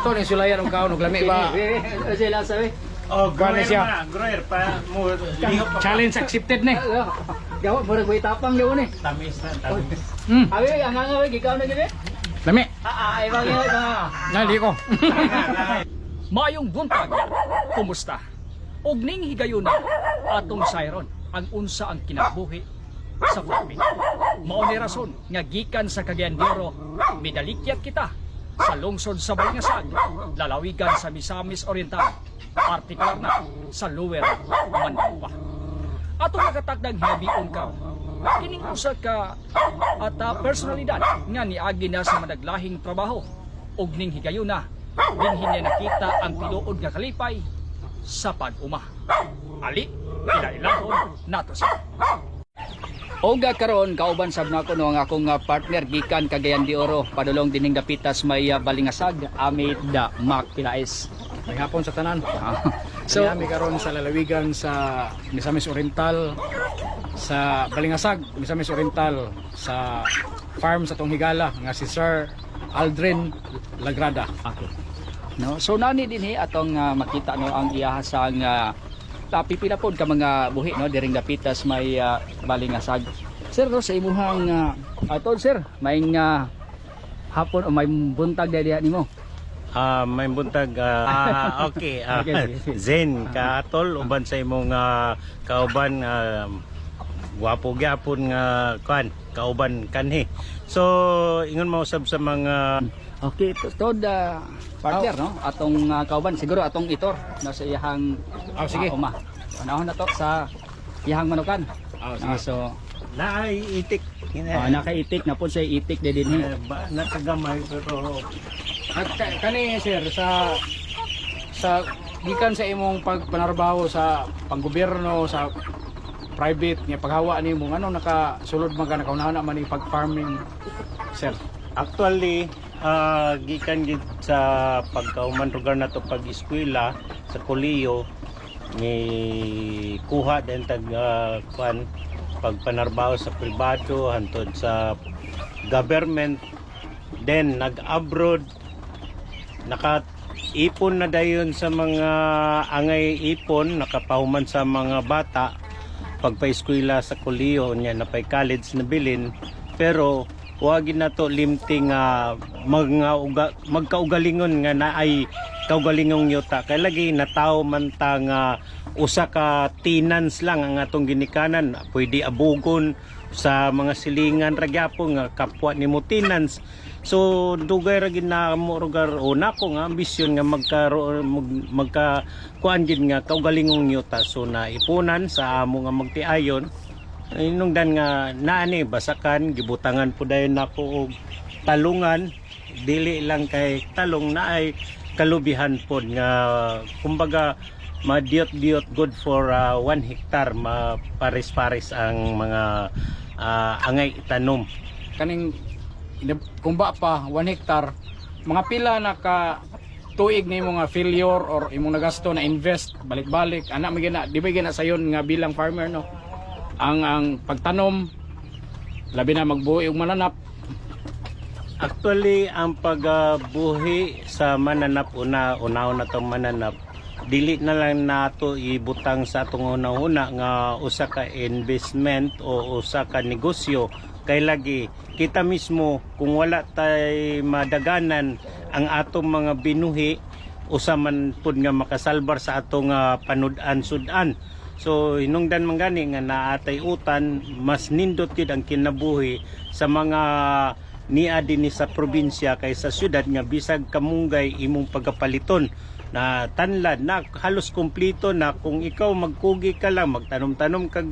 ato ni sulayan og kaon og lami ba. Sila sabi. Oh, Kuha siya. grower pa mo lihok pa. Challenge accepted ni. Gawa mo rin tapang yun eh. Tamis na, tamis. Abi, ang nga gikaw na gini. Lami. Ay, bagay na. Nali ko. Mayong buntag, kumusta? Og ning higayon atong sayron ang unsa ang kinabuhi sa farming. Mao ni rason nga gikan sa Cagayan de Oro, midalikyat kita sa lungsod sa Balingasag, lalawigan sa Misamis Oriental, partikular na sa Lower Managua. Atong nakatakdang habion ka, kining usa ka at personalidad nga niagi na sa madaglahing trabaho og ning higayon dinhin niya nakita ang tinuod nga kalipay sa pag-uma. Ali, ilailahon nato siya. Oga karon kauban sab nako no ang akong partner gikan Cagayan de Oro padulong dining dapitas may Balingasag amid da Mac Pilais. May hapon sa tanan. So, Kami karon sa lalawigan sa Misamis Oriental, sa Balingasag, Misamis Oriental, sa farm sa tong higala nga si Sir Aldrin Lagrada. okay. No, so nani dinhi atong makita no ang iyahasang pipila pod ka mga buhi no diring dapitas may Balingasag. Sir no, sa imuhang atol sir, may hapon o may buntag diha nimo. May buntag okay, Okay. Zen ka atol uban sa imong kauban gwapo gyapon nga kan kauban kanhi. So ingon mo usab sa mga Okay, tod partner no atong kauban siguro atong itor no sa iyahang Sige. uma. Panahon na to sa iyahang manukan. Sige. So naay itik nakaitik na po sa itik de dinhi. nakagamay pero At kani sir sa gikan sa imong pagpanarbaho sa panggobyerno sa private nga paghawa nimo ano nakasulod man ka nakaunahan man ni pag-farming sir. actually gikan gid sa pagkauman lugar na to pag-eskwela sa kolehiyo ni kuha din tag kuan pagpanarbaho sa pribado hantod sa government, then nag-abroad, naka-ipon na dayon sa mga angay ipon, nakapahuman sa mga bata pagpa-eskwela sa kolehiyo niya na pay college na bilin, pero wagi na to limting magkaugalingon nga naay kaugalingong yuta kay lagi nataw man ta nga usa ka tenants lang ang atong ginikanan, pwede abugon sa mga silingan ra gyapon nga kapwa nimo tenants. So dugay ra gid na mo rugar una ko nga ambisyon nga magka kuan gid nga kaugalingong yuta, so na ipunan sa amo nga magtiayon inungdan nga naani basakan gibutangan po dayon nako og talungan, dili lang kay talong na ay kalubihan pod nga kumbaga madiyot-diyot good for 1 hectare, maparis-paris ang mga angay itanom. Kaning kung ba pa 1 hectare mga pila naka tuig na imong failure or imong nagasto na invest balik-balik ana magina di ba gina sayon nga bilang farmer no ang pagtanom labi na magbuhi og mananap. Actually ang pagbuhi sa mananap una-una na tong mananap dili na lang nato ibutang sa atong una-una nga usa ka investment o usa ka negosyo, kay lagi kita mismo kung wala tay madaganan ang atong mga binuhi usa man pud nga makasalbar sa atong panud-an sud-an. So hinungdan man gani nga naatay utan, mas nindot gid ang kinabuhi sa mga niya dinhi sa probinsya kaysa syudad nga bisag kamunggay imong pagkapaliton na tanlad na halos kumpleto na. Kung ikaw magkugi ka lang magtanom-tanom kag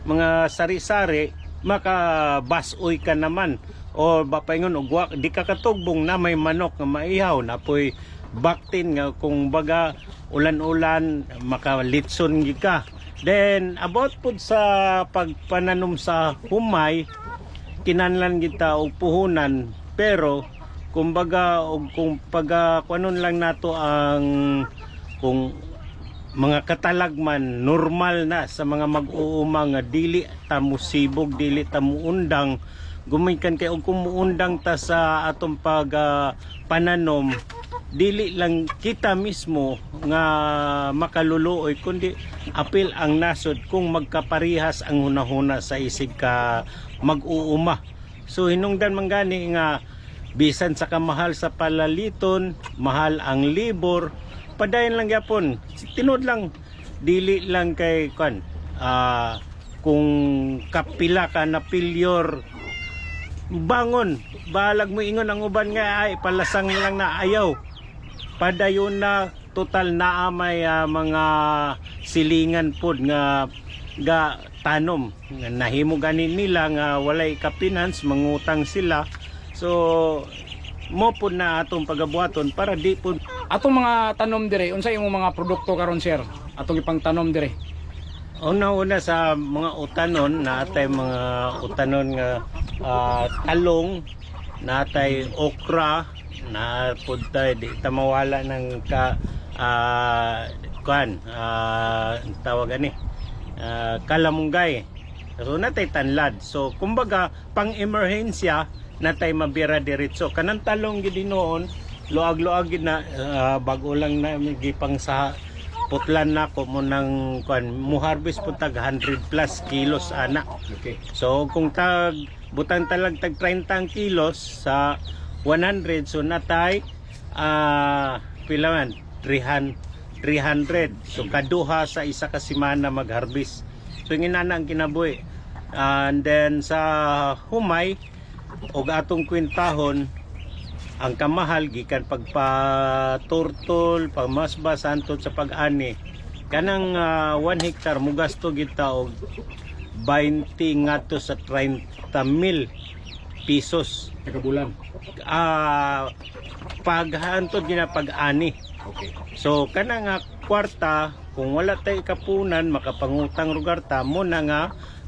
mga sari-sari, makabasoy ka naman o bapaingon og di ka katugbong na may manok nga maihaw na poy baktin nga kung baga ulan-ulan makalitson gid ka. Then about pud sa pagpananom sa humay, kinahanglan kita og puhunan, pero kumbaga og kung kuanon lang nato ang kung mga katalagman normal na sa mga mag-uuma nga dili ta musibog, dili ta muundang, gumikan kay og kung muundang ta sa atong pananom dili lang kita mismo nga makaluluoy kundi apil ang nasod kung magkaparihas ang hunahuna sa isig ka mag-uuma. So hinungdan man gani nga bisan sa kamahal sa palaliton, mahal ang libor, padayon lang yapon. Tinod lang dili lang kay kung kapila ka na pilyor bangon, balag mo ingon ang uban nga ay palasang lang na ayaw. Padayon na total naa may mga silingan pod nga tanom. Nahimo ganin nila nga walay kapinans, mangutang sila. So mo pod na atong pagabuhaton para di pod Atong mga tanom dire, unsay imong mga produkto karon sir? Atong ipang tanom dire. una sa mga utanon, natay mga utanon nga talong, natay okra, na punta di tamawala ng tawag ani kalamunggay. So natay tanlad. So kumbaga pang emerhensya natay mabira diretso. Kanang talong gid noon, luag-luag gid na bago lang na gipang sa putlan na ko mo nang mo harvest po tag 100 plus kilos ana. Okay. So kung tag butang talag tag 30 kilos sa 100, so natay pila man 300. So kaduha sa isa ka semana mag-harvest. So inginana ang kinabuhi. And then sa humay og atong kwintahon ang kamahal gikan pagpaturtol, pagmasbas antod sa pag-ani. Kanang 1 hektar mo gasto kita og 20 ngadto sa 30,000 pesos Nagabulan. paghantod gina pag-ani. Okay. So kana nga kwarta kung wala tay kapunan makapangutang lugar ta mo na nga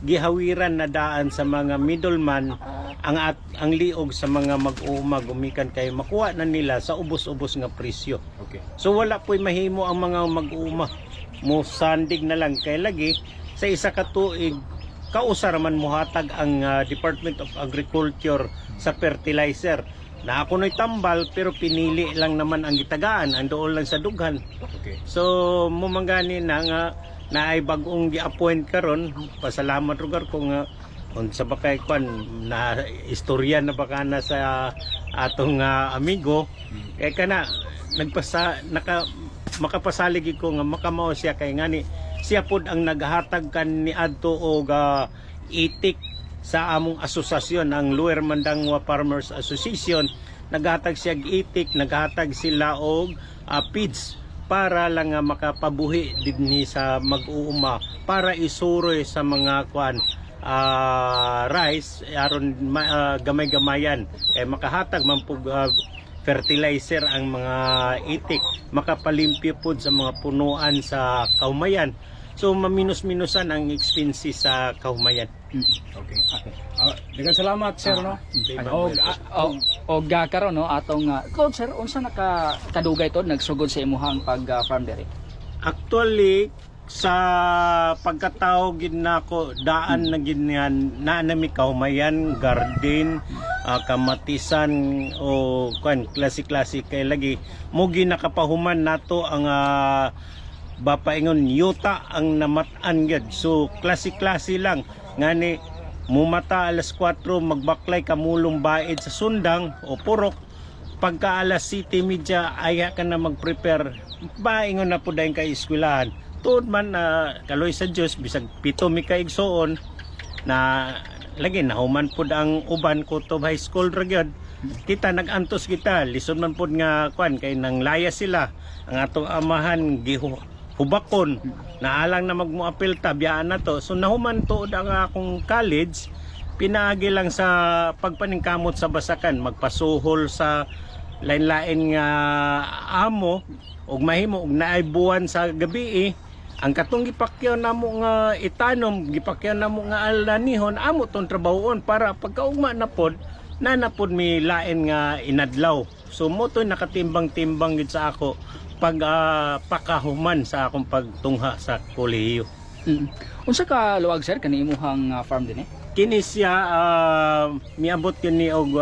gihawiran na daan sa mga middleman ang liog sa mga mag-uuma gumikan kay makuha na nila sa ubos-ubos nga presyo. Okay. So wala po'y mahimo ang mga mag-uuma. Mo sandig na lang kay lagi sa isa ka tuig kausar man muhatag ang Department of Agriculture sa fertilizer. Na ako no'y tambal pero pinili lang naman ang gitagaan, andoon lang sa dughan. Okay. So mumanggani na nga na ay bagong gi-appoint karon. Pasalamat rugar ko nga unsa ba kay kwan na istorya na baka na sa atong amigo kay kana makapasalig ko nga makamao siya kay ngani siya pod ang naghatag kan ni adto og itik sa among asosasyon ang Lower Mandangwa Farmers Association. Naghatag siya og itik, naghatag sila og feeds para lang makapabuhi dinhi sa mag-uuma para isuroy sa mga kwan rice aron gamay-gamayan makahatag man pug fertilizer ang mga itik, makapalimpyo po sa mga punuan sa kaumayan. So maminus-minusan ang expenses sa kaumayan. Okay. Daghang salamat sir no. Og karon no atong Claude sir unsa nakadugay to nagsugod sa imuhang pag farm diri? Actually sa pagkatao gid nako daan na gid na nami kaumayan, garden, kamatisan o klase-klase kay lagi mo ginakapahuman nato ang bapaingon yuta ang namatan gid. So klase-klase lang ngani mumata alas 4 magbaklay kamulong baid sa sundang o purok. Pagka alas 7:30 aya ka na mag-prepare baingon na pud dayon kay eskwelahan. Tuod man kaloy sa Dios bisag 7 mi ka igsoon na lagi nahuman pud ang uban Kutob High School ra gyud. Kita nagantos kita lisod man pud nga kwan kay nang laya sila ang atong amahan hubakon naalang na magmoapil ta biyaan na to. So nahuman tuod ang akong college pinaagi lang sa pagpaningkamot sa basakan magpasuhol sa lain-lain nga amo og mahimo og naay buwan sa gabi ang katong gipakyaw namo nga itanom gipakyaw namo nga alanihon amo tong trabahoon para pagkaugma na pod nanapod mi lain nga inadlaw. So mo to nakatimbang-timbang gid sa ako pag pakahuman sa akong pagtungha sa kolehiyo. Unsa ka luwag sir kani imuhang farm dinhi? Kini siya miabot kini og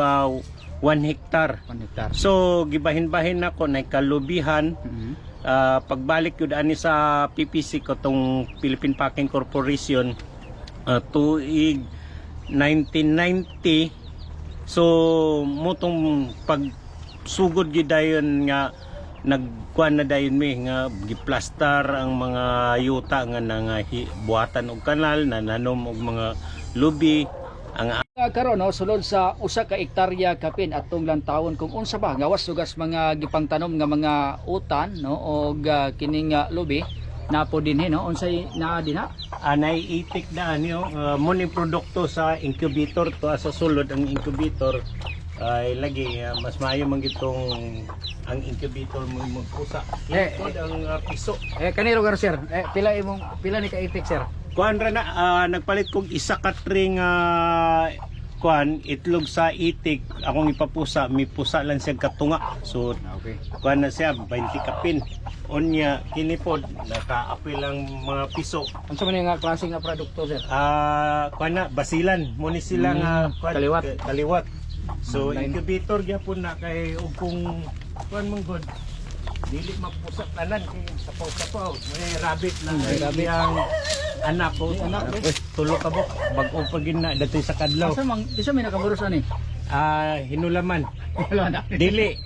1 hektar. 1 hektar. So gibahin-bahin ako na kalubihan. Pagbalik yun ani sa PPC ko tong Philippine Packing Corporation tuig 1990. So motong pagsugod gyud dayon nga nagkuan na dayon mi nga giplastar ang mga yuta nga buhatan og kanal, nananom og mga lubi ang Karon no, sulod sa usa ka hektarya kapin atong lantawon kung unsa ba gawas sugas mga gipangtanom nga mga utan no og kining lubi napo dinhi no unsay naa dinha. anay itik na ano mo ni produkto sa incubator to sa sulod ang incubator ay lagi mas maayo man gitong ang incubator mo magpusa ito ang piso Kaniro gar sir? Pila ni ka itik sir? kuan ra na nagpalit kog isa ka tring kuan itlog sa itik akong ipapusa mi pusa lang siya katunga so Okay. kuan na siya 20 kapin onya kini pod naka-apil lang mga piso. Unsa man nga klase nga produkto sir? Kuan na basilan mo ni sila nga kuan, kaliwat. kaliwat. So Online. incubator gyapon na kay ug kung kuan mong god dili mapusat tanan kay sapaw-sapaw may rabbit na May rabbit. ang anak ko tulo ka bok bag-o pa gid na datoy sa kadlaw. Isa may nakaburos ani? Hinulaman Wala na. dili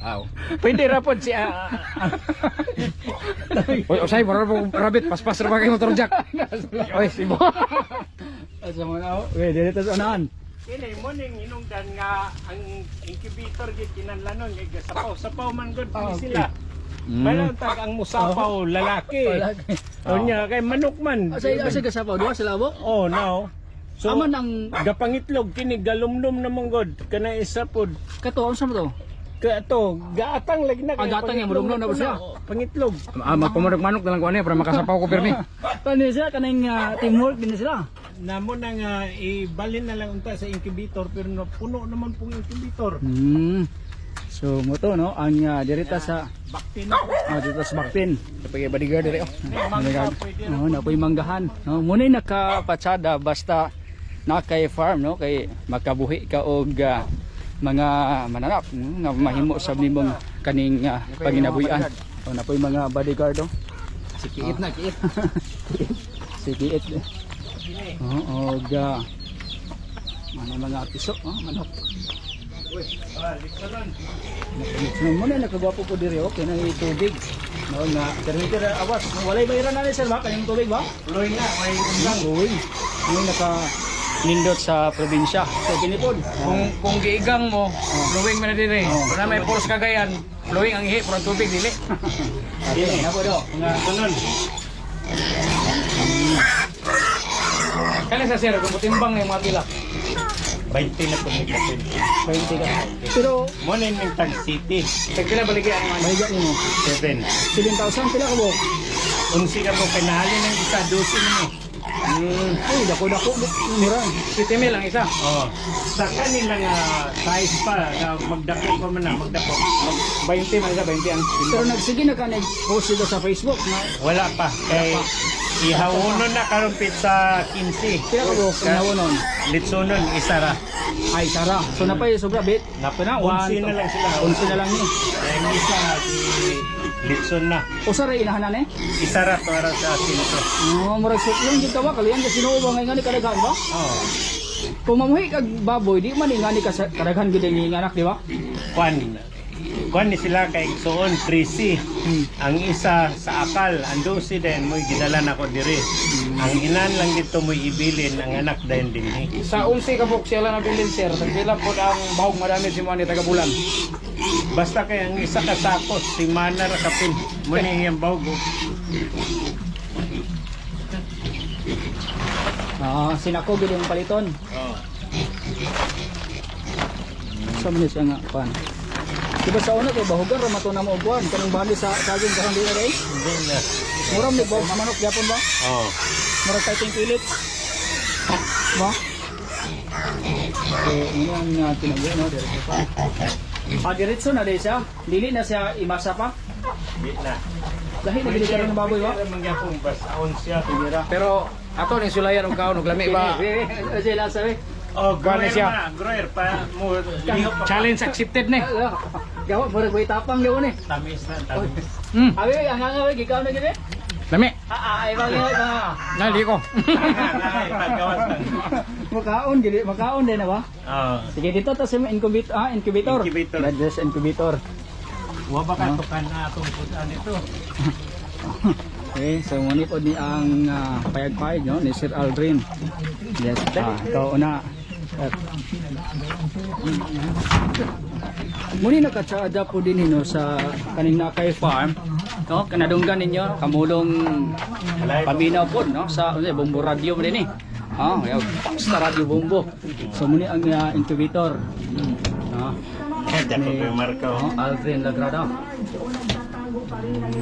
Pwede ra pod si Oy, usay para po rabbit paspas ra ba kay motor jack. Oy, sibo. Asa mo na. Okay, dito sa unahan. kini mo ning hinungdan nga ang incubator gid kinahanglan kay sapaw-sapaw man god sila. Pero tag ang musapaw lalaki. Onya kay manok man. Asa gasapaw duha sa labok? Oh, now. So, Aman ang gapangitlog kini galumdum na mong god kana isa pod. kato unsa mo to? Ka to, gaatang lagi na. Gaatang yung malumdum na ba siya? Pangitlog. Magpamanok-manok na lang ko ani para makasapaw ko permi. Kani sila kanang teamwork din sila. Namo na nga ibalin na lang unta sa incubator pero puno naman pong incubator. So mo to no ang direta sa Baktin. dito sa Bakpin. Pagay bodyguard dire oh. Mangga pwede na. Napoy manggahan. No, muna nakapatsada basta na kay farm no kay makabuhi ka og mga mananap nga mahimo sa nimong kaning panginabuhian. So napoy mga bodyguard oh. Si kiit na kiit. Sige et. Og mga piso manok. So muna nakagwapo po diri okay na tubig. No nga termitira awas walay bayaran na ni sir ba kanyang tubig ba? Loy na, may undang. Uy. May naka nindot sa probinsya. So pinipod. Kung giigang mo, flowing man na dire. Wala may force kagayan, flowing ang ihi pero ang tubig dili. Okay, na po do. Nga tunon. Kani sa sir kung timbang ni mga pila. 20 na po ni kapin. 20 ka. Pero Mo nin ning Tag City. Tag pila baligya ang mga mahiga nimo 7. 7,000 pila ka bo. Unsi ka po pinahali ng isa 12 nimo. Uy, dako mura. 50,000 ang isa. Oh. Sa kanila nga size pa na magdako pa man na magdako. 20 man isa 20 ang. Pero nagsige na ka nag-post dito sa Facebook na Wala pa kay ihawunon na karon pit sa 15. pila ka bo kanawonon. Litsunon isa ra. Ay sara. So napay sobra bit. Napana 11 na lang sila. 11 na lang ni. Kaya ang isa si Litson na. Usa ra inahanan eh. Isa ra para sa sinto. Oh, murag suklong jud ka ba kaliyan ka sinuo ba ngay ngani kadaghan ba? Oh. Kung mamuhi kag baboy di man ingani ka sa kadaghan gid ang anak di ba? Kwan ni sila kay Soon 3C. Ang isa sa akal, ang 12 din mo'y gidala na ko diri. Ang inan lang dito mo'y ibilin, ang anak din din. Sa 11 ka buk sila na bilin sir. Tag pila pod ang bahog madami si mo ni taga bulan. Basta kay ang isa ka sakos, si Mana ra kapin. Muni yang bahog. Sinako gid yung paliton. Oh. Sa man siya nga pan. Diba sa una kay bahugan ra mato na mo buwan kanang bali sa saging karon dili dai. Hindi na. Mura mi bawg manok gyapon ba? Oh. Mura kay ting pilit. Ba? Ini ang tinago no dire pa. Diretso na dai siya. Dili na siya imasa pa. Di na. Dahil nagili ka rin ng baboy ba? Mangyapong bas aon siya. Tira. Pero ato ning sulayan og kaon og lami ba? Sila sabi. Oh, Kuha na siya. Grower pa mo lihok pa. Challenge accepted ni. Gawa mo ray tapang gawa ni. Tamis na, tamis. Abi ang nga gikaw na gid. Lami. Ay ba nga. Nali ko. Paggawas lang. Makaon din na ba? Oh. Sige dito ta sa incubator. Incubator. Incubator. Address incubator. Wa ba ka tukan na atong putan ito? Okay, so muni po ni ang payag-payag no ni Sir Aldrin. Yes, ikaw una. Muni nakatsada po din no sa kaning Nakay Farm. No, kanadunggan ninyo kamulong paminaw po no sa Bombo Radio mo din eh. Sa Radio Bombo. So muni ang incubator. Diyan ko kay Marco. Aldrin Lagrada.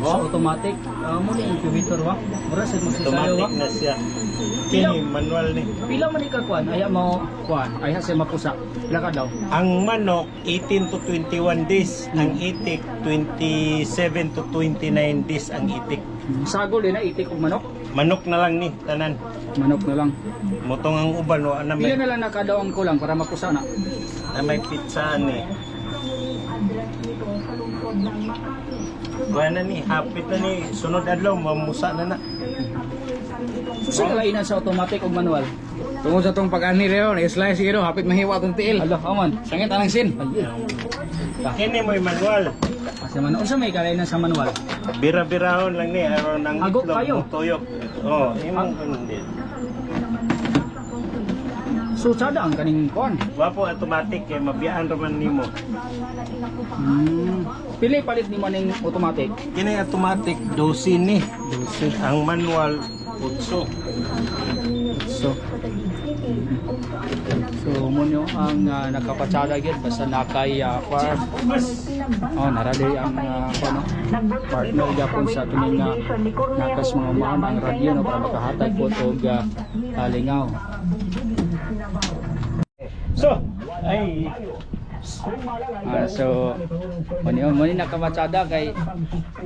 Automatic. Muni incubator wa. Mura sa magsasayo wa. Automatic na siya. Kini manual ni. Pila man ikakuan aya mo kuan aya sa mapusa. Pila ka daw? Ang manok 18 to 21 days, ang itik 27 to 29 days ang itik. Sagol din na itik og manok. Manok na lang ni tanan. Manok na lang. Motong ang uban wa na Pila may na lang nakadaw ang kulang para mapusa na. pizza ni. Buwan na ni, hapit na ni, sunod adlaw mamusa na na. Sa kalainan sa automatic ug manual. Tungod sa tong pag-ani reon, slice siguro hapit mahiwa tong tiil. Alo, aman. Sangit anang sin. Kini mo'y manual. Sa manual unsa may kalainan sa manual? Bira-birahon lang ni, aron ang Agok kayo? tuyok. Oh, imong kundi. So sada ang kaning kuan. Wapo automatic kay mabiyaan raman nimo. Pili palit ni maning automatic. Kini automatic 12 ni. 12. Ang manual 8. So mo nyo ang nakapatsada gyud basta Nakay Farm. Narali ang partner gyapon sa kining nakas mga umahan ang radyo no para makahatag po og lingaw. So, ay So muni nakamatsada kay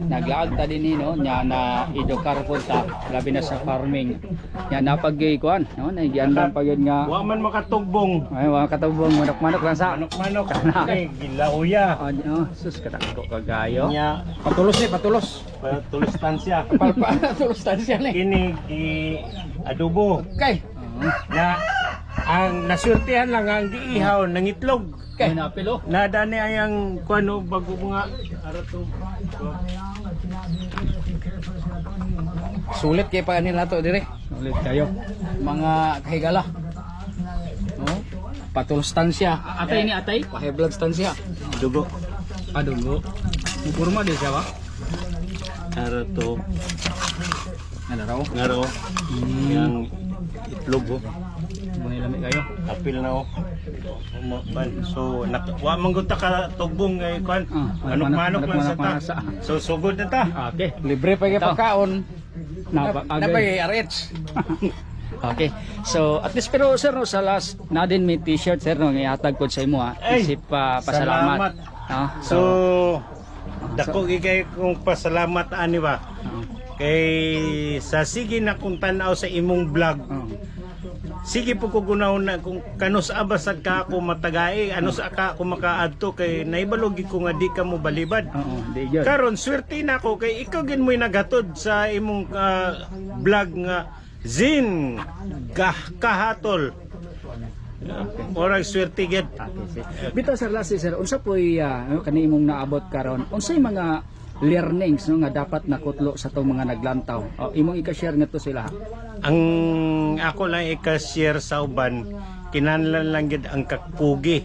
naglaag ta dinhi no nya na edukar po ta labi na sa farming nya napagay kuan no nagiandan pa gyud nga wa man makatugbong. ay wa katubong manok-manok lang sa Manok-manok ay gilauya. sus katakto kagayo Nya Patulos ni, patulos. tulis tansya. Patulos tansya ni. Kini gi adobo. Kay, Na ang nasurtihan lang ang giihaw ng itlog. kay napilo Nadani ayang kuano bago mga arato. sulit kay pa nila to dire. ulit kayo Mga kahigala. No? Patulos tansya. atay ni atay High blood tansya. Dugo. adungo kurma di siya ba Arato. Ano raw? Ngaro. Yang itlog ho. muni lami kayo Apil na ho. So wa man gud ta ka tugbong kay kuan. Manok-manok lang sa ta. So sugod na ta. okay Libre pa kay pagkaon. Napay RH. Okay. So at least pero sir no, sa last na din may t-shirt sir no ihatag ko sa imo ha. Ay, Isip pasalamat. salamat. So dako gigay kong pasalamat ani ba. Kay sa sige na kung tanaw sa imong vlog. Sige po ko gunahon na kung kanus abasad ka ako matagay, ano sa ka ako makaadto kay naibalogi ko nga di ka mo balibad. Di gyud. Karon swerte na ako kay ikaw gin mo'y nagatod sa imong vlog nga Zin kahatol. Orag swerte gid. Bitaw sir last sir unsa poy kani imong naabot karon? Unsay mga learnings no nga dapat nakutlo sa tong mga naglantaw? Imong i-share ngadto sila. Ang ako lang i-share sa uban kinahanglan lang gid ang kapugi.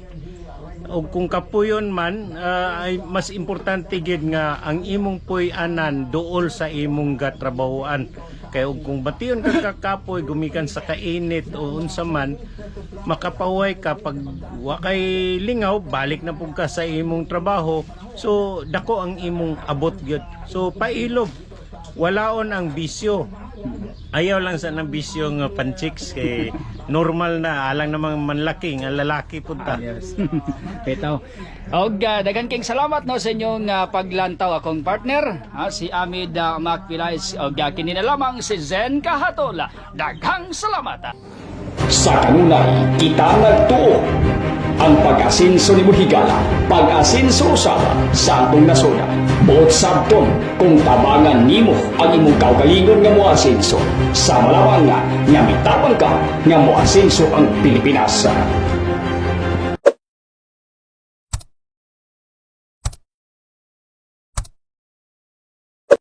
O kung kapuyon man ay mas importante gid nga ang imong puy-anan duol sa imong gatrabahoan. Kay kung bation ka kakapoy gumikan sa kainit o unsa man makapahuway ka pag wa kay lingaw balik na pug ka sa imong trabaho. So dako ang imong abot gyud. So pailog walaon ang bisyo. Ayaw lang sa nang bisyo nga panchicks kay normal na alang namang manlaki nga lalaki punta. Yes. Bitaw. Og dagan king salamat no sa inyong paglantaw akong partner si Amid Macpilais og kini na lamang si Zen Kahatola. Daghang salamat. Sa kanunay, kita nagtuo. Ang pag-asenso ni Higala, pag-asenso usaba sa atong nasona. Buot sabton, kung tabangan nimo ang imong kaugalingon nga moasenso, sa malawang nga mitapang ka nga moasenso ang Pilipinas.